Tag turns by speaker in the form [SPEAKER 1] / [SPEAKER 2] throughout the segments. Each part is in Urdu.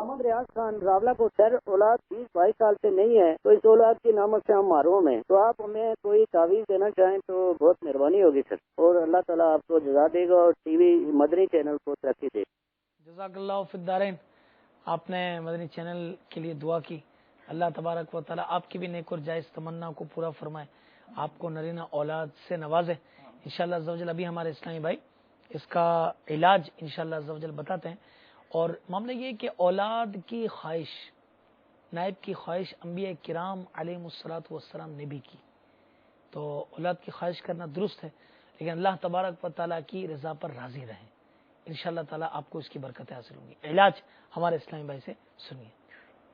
[SPEAKER 1] محمد ریاض خان راولہ کو سر اولاد 20-22 سال سے نہیں ہے تو اس اولاد کی نامت سے ہم محروم ہیں، تو آپ ہمیں کوئی تعویذ دینا چاہیں تو بہت مہربانی ہوگی سر، اور اللہ تعالیٰ آپ کو جزا دے گا اور ٹی وی مدنی چینل کو ترقی دے گا۔
[SPEAKER 2] جزاک اللہ فی الدارین، آپ نے مدنی چینل کے لیے دعا کی، اللہ تبارک و تعالیٰ آپ کی بھی نیک اور جائز تمنا کو پورا فرمائے، آپ کو نرینہ اولاد سے نوازے انشاءاللہ عز و جل۔ ابھی ہمارے اسلامی بھائی اس کا علاج انشاءاللہ عز و جل بتاتے ہیں، اور معاملہ یہ کہ اولاد کی خواہش، نائب کی خواہش انبیاء کرام علیہ الصلوۃ والسلام نے بھی کی، تو اولاد کی خواہش کرنا درست ہے، لیکن اللہ تبارک و تعالیٰ کی رضا پر راضی رہیں، انشاءاللہ تعالیٰ آپ کو اس کی برکتیں حاصل ہوں گی۔ علاج ہمارے اسلامی بھائی سے سنیے۔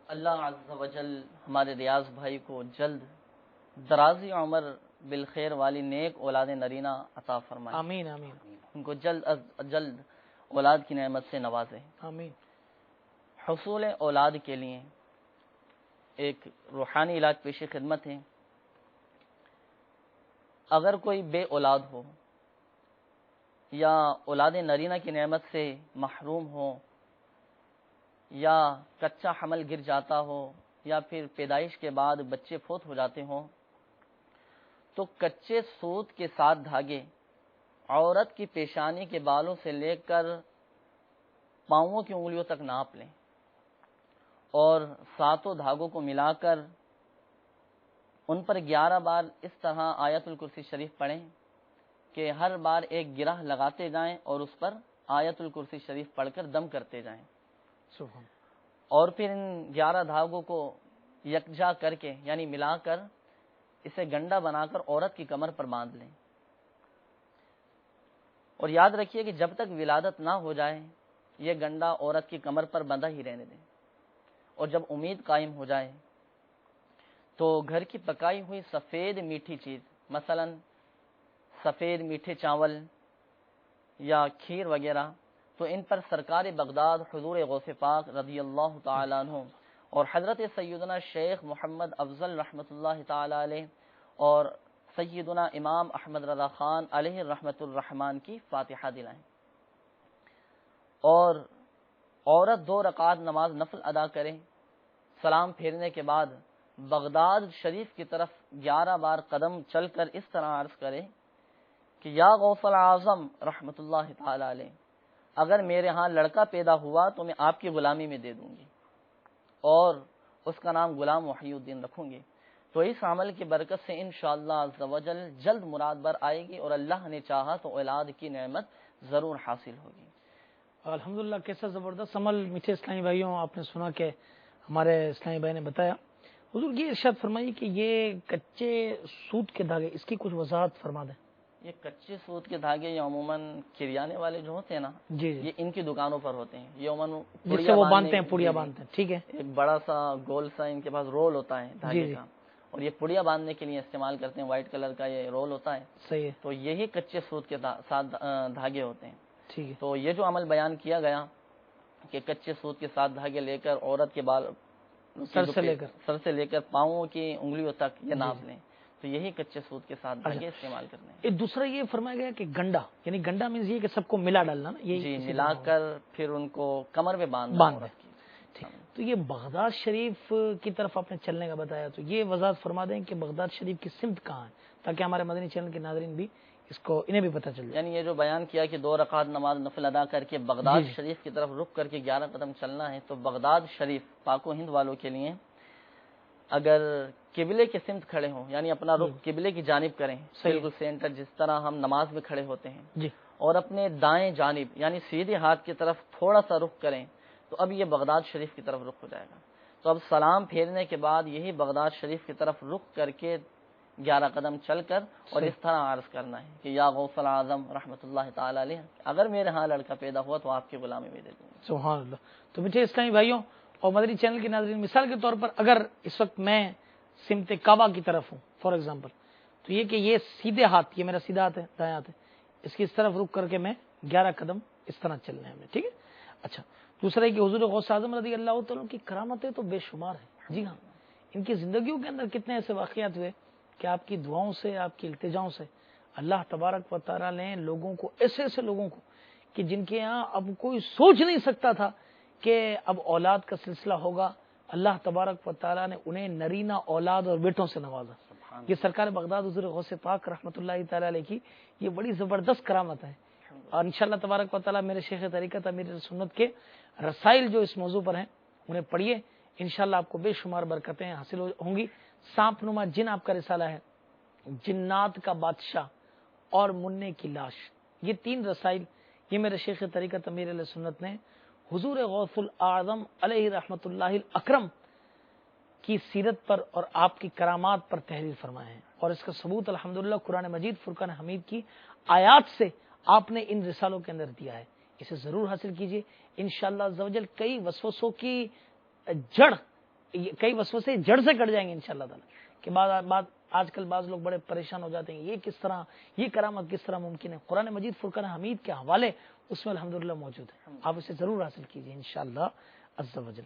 [SPEAKER 3] اللہ عز و جل ہمارے ریاض بھائی کو جلد درازی عمر بالخیر والی نیک اولاد نرینہ عطا فرمائے،
[SPEAKER 2] آمین آمین،
[SPEAKER 3] ان کو جلد از جلد اولاد کی نعمت سے نوازے۔
[SPEAKER 2] آمین۔
[SPEAKER 3] حصول اولاد کے لیے ایک روحانی علاج پیش خدمت ہے۔ اگر کوئی بے اولاد ہو یا اولاد نرینہ کی نعمت سے محروم ہو، یا کچا حمل گر جاتا ہو، یا پھر پیدائش کے بعد بچے فوت ہو جاتے ہوں، تو کچے سوت کے 7 دھاگے عورت کی پیشانی کے بالوں سے لے کر پاؤں کی انگلیوں تک ناپ لیں، اور 7 دھاگوں کو ملا کر ان پر 11 بار اس طرح آیت الکرسی شریف پڑھیں کہ ہر بار ایک گرہ لگاتے جائیں اور اس پر آیت الکرسی شریف پڑھ کر دم کرتے جائیں،
[SPEAKER 2] سبحان۔
[SPEAKER 3] اور پھر ان 11 دھاگوں کو یکجا کر کے یعنی ملا کر اسے گنڈا بنا کر عورت کی کمر پر باندھ لیں، اور یاد رکھیے کہ جب تک ولادت نہ ہو جائے یہ گنڈا عورت کی کمر پر بندھا ہی رہنے دیں، اور جب امید قائم ہو جائے تو گھر کی پکائی ہوئی سفید میٹھی چیز، مثلا سفید میٹھے چاول یا کھیر وغیرہ، تو ان پر سرکار بغداد حضور غوث پاک رضی اللہ تعالیٰ عنہ اور حضرت سیدنا شیخ محمد افضل رحمۃ اللہ تعالی علیہ اور سیدنا امام احمد رضا خان علیہ رحمۃ الرحمن کی فاتحہ دلائیں، اور عورت 2 رکعت نماز نفل ادا کرے، سلام پھیرنے کے بعد بغداد شریف کی طرف 11 بار قدم چل کر اس طرح عرض کرے کہ یا غوث العظم رحمۃ اللہ تعالی علیہ، اگر میرے ہاں لڑکا پیدا ہوا تو میں آپ کی غلامی میں دے دوں گی، اور اس کا نام غلام محی الدین رکھوں گی، تو اس عمل کی برکت سے انشاءاللہ عز و جل جلد مراد بر آئے گی، اور اللہ نے چاہا تو اولاد کی نعمت ضرور حاصل ہوگی۔
[SPEAKER 2] الحمدللہ، کیسا زبردست عمل میٹھے اسلامی بھائیوں، آپ نے سنا کہ ہمارے اسلامی بھائی نے بتایا۔ حضور یہ ارشاد فرمائیے کہ یہ کچے سوت کے دھاگے، اس کی کچھ وضاحت فرما دیں۔
[SPEAKER 3] یہ کچے سوت کے دھاگے یہ عموماً کریانے والے جو ہوتے ہیں نا،
[SPEAKER 2] جی جی،
[SPEAKER 3] یہ ان کی دکانوں پر ہوتے ہیں، یہ عموماً
[SPEAKER 2] جس سے وہ باندھتے ہیں، پڑیا باندھتے ہیں، ٹھیک ہے،
[SPEAKER 3] ایک بڑا سا گول سا ان کے پاس رول ہوتا ہے دھاگے
[SPEAKER 2] جی
[SPEAKER 3] کا، اور یہ پڑیا باندھنے کے لیے استعمال کرتے ہیں، وائٹ کلر کا یہ رول ہوتا ہے،
[SPEAKER 2] صحیح ہے،
[SPEAKER 3] تو یہی کچے سوت کے 7 دھاگے ہوتے ہیں۔
[SPEAKER 2] ٹھیک ہے،
[SPEAKER 3] تو یہ جو عمل بیان کیا گیا کہ کچے سوت کے 7 دھاگے لے کر عورت کے بال
[SPEAKER 2] سر سے لے کر
[SPEAKER 3] پاؤں کی انگلیوں تک یہ ناپ لیں، تو یہی کچے سوت کے 7 دھاگے استعمال کرنے ہیں۔
[SPEAKER 2] ایک دوسرا یہ فرمایا گیا کہ گنڈا، یعنی گنڈا مینز یہ کہ سب کو ملا ڈالنا نا، یہ
[SPEAKER 3] جی، ملا کر پھر ان کو کمر پہ
[SPEAKER 2] باندھ دیں۔ تو یہ بغداد شریف کی طرف آپ نے چلنے کا بتایا، تو یہ وضاحت فرما دیں کہ بغداد شریف کی سمت کہاں ہے، تاکہ ہمارے مدنی چینل کے ناظرین بھی اس کو انہیں بھی پتہ چل جائے۔
[SPEAKER 3] یعنی یہ جو بیان کیا کہ 2 رکعت نماز نفل ادا کر کے بغداد شریف کی طرف رخ کر کے 11 قدم چلنا ہے، تو بغداد شریف پاک و ہند والوں کے لیے اگر قبلے کے سمت کھڑے ہوں، یعنی اپنا رخ قبلے کی جانب کریں، بالکل سینٹر جس طرح ہم نماز میں کھڑے ہوتے ہیں، اور اپنے دائیں جانب یعنی سیدھے ہاتھ کی طرف تھوڑا سا رخ کریں، تو اب یہ بغداد شریف کی طرف رخ ہو جائے گا۔ تو اب سلام پھیرنے کے بعد یہی بغداد شریف کی طرف رخ کر کے 11 قدم چل کر اور اس طرح عرض کرنا ہے کہ یا غوث العظم رحمۃ اللہ تعالی علیہ، اگر میرے ہاں لڑکا پیدا ہوا تو آپ کی غلامی میں دے دوں گا۔
[SPEAKER 2] سبحان اللہ۔ تو میٹھے اسلامی بھائیوں اور مدنی چینل کے ناظرین، مثال کے طور پر اگر اس وقت میں سمت کعبہ کی طرف ہوں فار ایگزامپل، تو یہ کہ یہ سیدھے ہاتھ، یہ میرا سیدھا ہاتھ ہے، دایاں ہاتھ ہے، اس کی اس طرف رک کر کے میں 11 قدم اس طرح چلنے ہیں، ٹھیک ہے۔ اچھا، دوسرا ہے کہ حضور غوث اعظم رضی اللہ تعالیٰ کی کرامتیں تو بے شمار ہیں، جی ہاں، ان کی زندگیوں کے اندر کتنے ایسے واقعات ہوئے کہ آپ کی دعاؤں سے، آپ کی التجاؤں سے اللہ تبارک و تعالیٰ نے لوگوں کو، ایسے ایسے لوگوں کو کہ جن کے یہاں اب کوئی سوچ نہیں سکتا تھا کہ اب اولاد کا سلسلہ ہوگا. اللہ تبارک و تعالیٰ نے انہیں نرینہ اولاد اور بیٹوں سے نوازا. یہ سرکار بغداد حضور غوث پاک رحمۃ اللہ تعالیٰ علیہ کی یہ بڑی زبردست کرامت ہے. اور انشاءاللہ تبارک و تعالیٰ میرے شیخ طریقت امیر سنت کے رسائل جو اس موضوع پر ہیں انہیں پڑھیے, انشاءاللہ آپ کو بے شمار برکتیں حاصل ہوں گی. سانپ نما جن آپ کا رسالہ ہے, جنات کا بادشاہ اور منع کی لاش, یہ 3 رسائل یہ میرے شیخ طریقت امیر علیہ سنت نے حضور غوث الاعظم علیہ رحمۃ اللہ الاکرم کی سیرت پر اور آپ کی کرامات پر تحریر فرمائے ہیں. اور اس کا ثبوت الحمدللہ قرآن مجید فرقان حمید کی آیات سے آپ نے ان رسالوں کے اندر دیا ہے. اسے ضرور حاصل کیجیے. انشاءاللہ عزوجل کئی وسوسوں کی کئی وسوسے جڑ سے کٹ جائیں گے انشاءاللہ تعالی. کہ بعد آج کل بعض لوگ بڑے پریشان ہو جاتے ہیں, یہ کس طرح, یہ کرامت کس طرح ممکن ہے. قرآن مجید فرقان حمید کے حوالے اس میں الحمدللہ موجود ہے, آپ اسے ضرور حاصل کیجیے انشاءاللہ عز و جل.